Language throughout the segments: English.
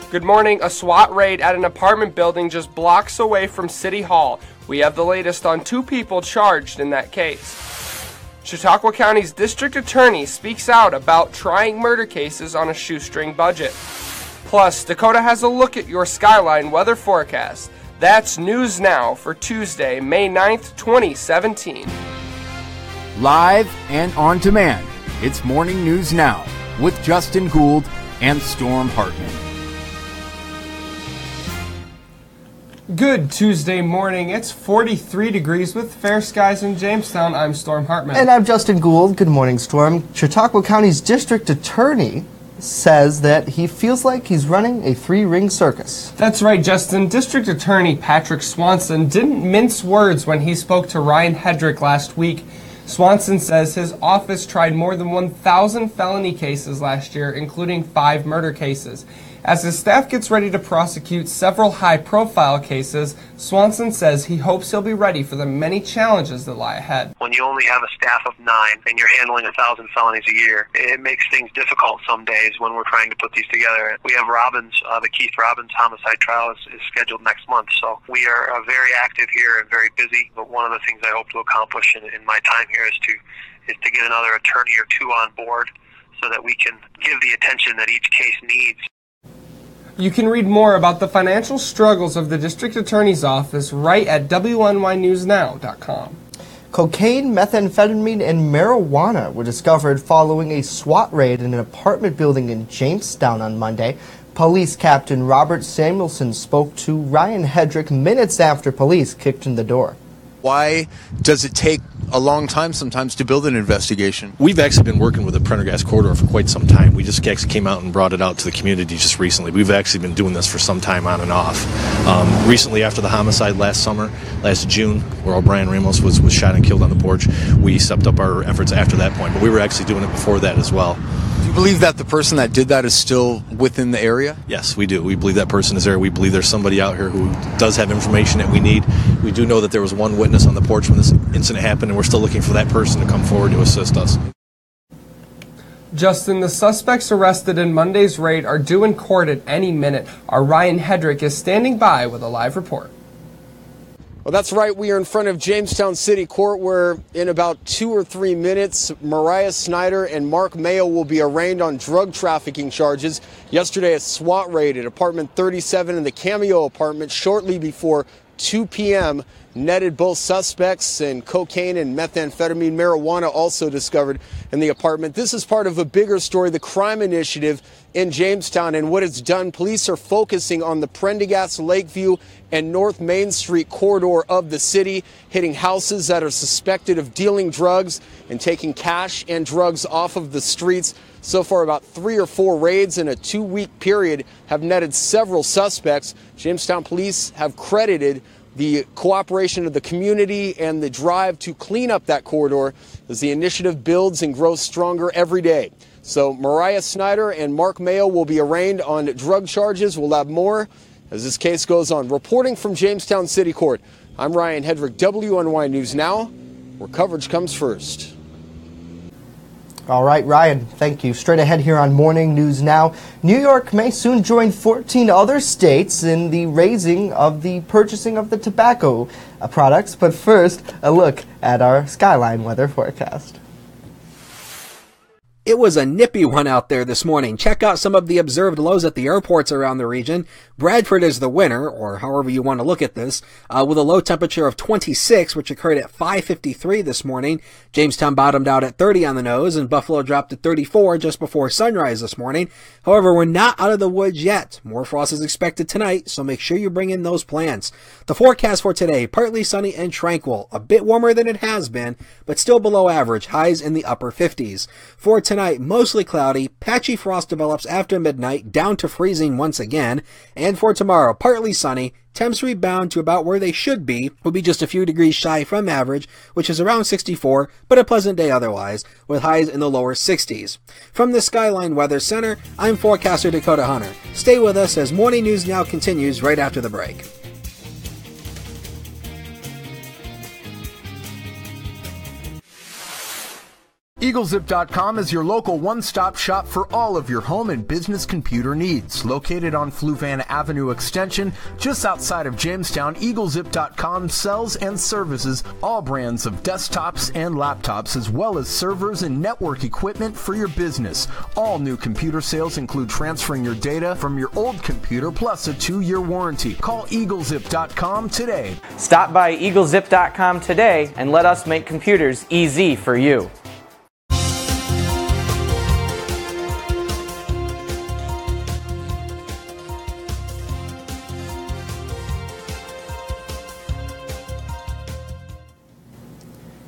Good morning. A SWAT raid at an apartment building just blocks away from City Hall. We have the latest on 2 people charged in that case. Chautauqua County's district attorney speaks out about trying murder cases on a shoestring budget. Plus, Dakota has a look at your Skyline weather forecast. That's News Now for Tuesday, May 9th, 2017. Live and on demand, it's Morning News Now with Justin Gould and Storm Hartman. Good Tuesday morning. It's 43 degrees with fair skies in Jamestown. I'm Storm Hartman. And I'm Justin Gould. Good morning, Storm. Chautauqua County's district attorney says that he feels like he's running a 3-ring circus. That's right, Justin. District Attorney Patrick Swanson didn't mince words when he spoke to Ryan Hedrick last week. Swanson says his office tried more than 1,000 felony cases last year, including 5 murder cases. As his staff gets ready to prosecute several high-profile cases, Swanson says he hopes he'll be ready for the many challenges that lie ahead. When you only have a staff of 9 and you're handling 1,000 felonies a year, it makes things difficult some days when we're trying to put these together. We have Robbins, the Keith Robbins homicide trial is scheduled next month, so we are very active here and very busy. But one of the things I hope to accomplish in my time here is to get another attorney or 2 on board so that we can give the attention that each case needs. You can read more about the financial struggles of the district attorney's office right at WNYNewsNow.com. Cocaine, methamphetamine, and marijuana were discovered following a SWAT raid in an apartment building in Jamestown on Monday. Police Captain Robert Samuelson spoke to Ryan Hedrick minutes after police kicked in the door. Why does it take a long time sometimes to build an investigation? We've actually been working with the Prendergast corridor for quite some time. We just actually came out and brought it out to the community just recently. We've actually been doing this for some time on and off. Recently, after the homicide last June, where O'Brien Ramos was shot and killed on the porch, we stepped up our efforts after that point. But we were actually doing it before that as well. Do you believe that the person that did that is still within the area? Yes, we do. We believe that person is there. We believe there's somebody out here who does have information that we need. We do know that there was one witness on the porch when this incident happened, and we're still looking for that person to come forward to assist us. Justin, the suspects arrested in Monday's raid are due in court at any minute. Our Ryan Hedrick is standing by with a live report. Well, that's right. We are in front of Jamestown City Court, where in about 2 or 3 minutes, Mariah Snyder and Mark Mayo will be arraigned on drug trafficking charges. Yesterday, a SWAT raid at apartment 37 in the Cameo apartment shortly before 2 p.m. netted both suspects, and cocaine and methamphetamine, marijuana also discovered in the apartment. This is part of a bigger story, the crime initiative in Jamestown, and what it's done. Police are focusing on the Prendergast, Lakeview, and North Main Street corridor of the city, hitting houses that are suspected of dealing drugs and taking cash and drugs off of the streets. So far, about 3 or 4 raids in a 2-week period have netted several suspects. Jamestown police have credited the cooperation of the community and the drive to clean up that corridor as the initiative builds and grows stronger every day. So Mariah Snyder and Mark Mayo will be arraigned on drug charges. We'll have more as this case goes on. Reporting from Jamestown City Court, I'm Ryan Hedrick, WNY News Now, where coverage comes first. All right, Ryan, thank you. Straight ahead here on Morning News Now, New York may soon join 14 other states in the raising of the purchasing of the tobacco products. But first, a look at our Skyline weather forecast. It was a nippy one out there this morning. Check out some of the observed lows at the airports around the region. Bradford is the winner, or however you want to look at this, with a low temperature of 26, which occurred at 5:53 this morning. Jamestown bottomed out at 30 on the nose, and Buffalo dropped to 34 just before sunrise this morning. However, we're not out of the woods yet. More frost is expected tonight, so make sure you bring in those plants. The forecast for today, partly sunny and tranquil, a bit warmer than it has been, but still below average, highs in the upper 50s. For tonight, mostly cloudy, patchy frost develops after midnight, down to freezing once again. And for tomorrow, partly sunny, temps rebound to about where they should be, will be just a few degrees shy from average, which is around 64, but a pleasant day otherwise, with highs in the lower 60s. From the Skyline Weather Center, I'm forecaster Dakota Hunter. Stay with us as Morning News Now continues right after the break. EagleZip.com is your local one-stop shop for all of your home and business computer needs. Located on Fluvan Avenue Extension, just outside of Jamestown, EagleZip.com sells and services all brands of desktops and laptops, as well as servers and network equipment for your business. All new computer sales include transferring your data from your old computer plus a 2-year warranty. Call EagleZip.com today. Stop by EagleZip.com today and let us make computers easy for you.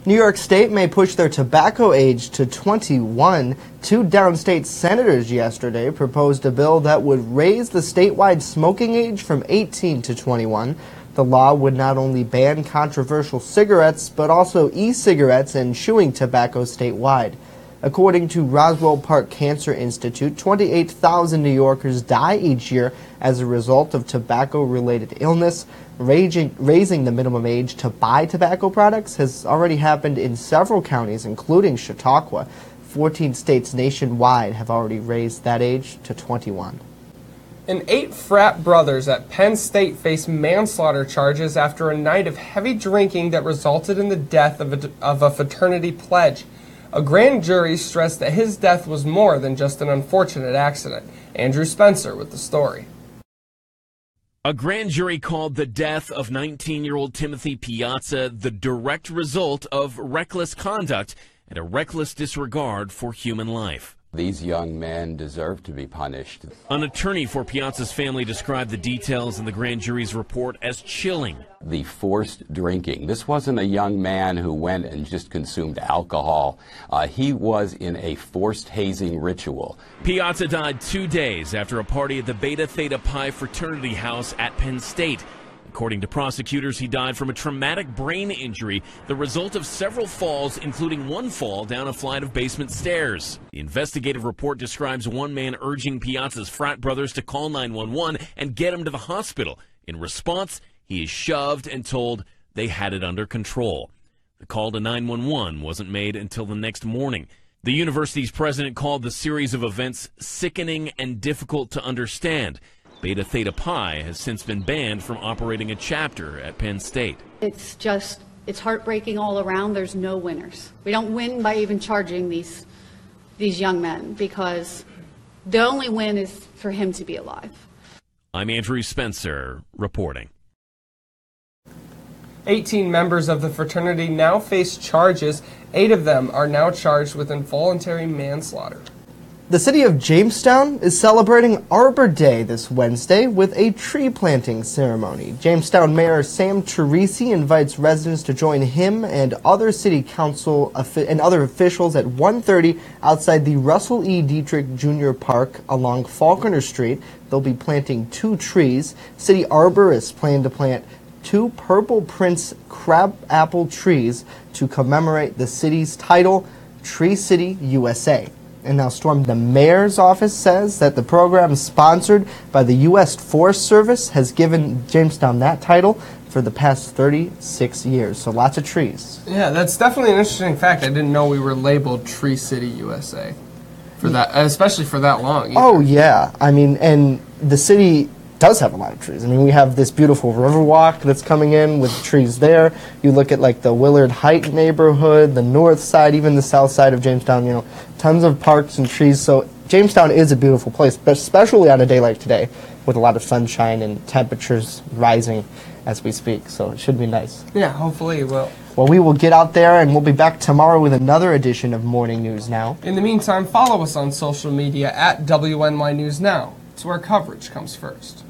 New York State may push their tobacco age to 21. 2 downstate senators yesterday proposed a bill that would raise the statewide smoking age from 18 to 21. The law would not only ban controversial cigarettes, but also e-cigarettes and chewing tobacco statewide. According to Roswell Park Cancer Institute, 28,000 New Yorkers die each year as a result of tobacco-related illness. Raising the minimum age to buy tobacco products has already happened in several counties, including Chautauqua. 14 states nationwide have already raised that age to 21. And 8 frat brothers at Penn State face manslaughter charges after a night of heavy drinking that resulted in the death of a fraternity pledge. A grand jury stressed that his death was more than just an unfortunate accident. Andrew Spencer with the story. A grand jury called the death of 19-year-old Timothy Piazza the direct result of reckless conduct and a reckless disregard for human life. These young men deserve to be punished. An attorney for Piazza's family described the details in the grand jury's report as chilling. The forced drinking. This wasn't a young man who went and just consumed alcohol. He was in a forced hazing ritual. Piazza died 2 days after a party at the Beta Theta Pi fraternity house at Penn State. According to prosecutors, he died from a traumatic brain injury, the result of several falls, including one fall down a flight of basement stairs. The investigative report describes one man urging Piazza's frat brothers to call 911 and get him to the hospital. In response, he is shoved and told they had it under control. The call to 911 wasn't made until the next morning. The university's president called the series of events sickening and difficult to understand. Beta Theta Pi has since been banned from operating a chapter at Penn State. It's heartbreaking all around. There's no winners. We don't win by even charging these young men, because the only win is for him to be alive. I'm Andrew Spencer reporting. 18 members of the fraternity now face charges. 8 of them are now charged with involuntary manslaughter. The city of Jamestown is celebrating Arbor Day this Wednesday with a tree planting ceremony. Jamestown Mayor Sam Teresi invites residents to join him and other city council and other officials at 1:30 outside the Russell E. Dietrich Jr. Park along Falconer Street. They'll be planting 2 trees. City arborists plan to plant 2 Purple Prince crabapple trees to commemorate the city's title, Tree City, USA. And now, Storm, the mayor's office says that the program sponsored by the U.S. Forest Service has given Jamestown that title for the past 36 years. So lots of trees. Yeah, that's definitely an interesting fact. I didn't know we were labeled Tree City, USA for that, especially for that long. Either. Oh, yeah. I mean, and the city does have a lot of trees. I mean, we have this beautiful Riverwalk that's coming in with trees there. You look at like the Willard Heights neighborhood, the north side, even the south side of Jamestown, you know, tons of parks and trees. So Jamestown is a beautiful place, but especially on a day like today with a lot of sunshine and temperatures rising as we speak. So it should be nice. Yeah, hopefully it will. Well, we will get out there, and we'll be back tomorrow with another edition of Morning News Now. In the meantime, follow us on social media at WNY News Now. It's where coverage comes first.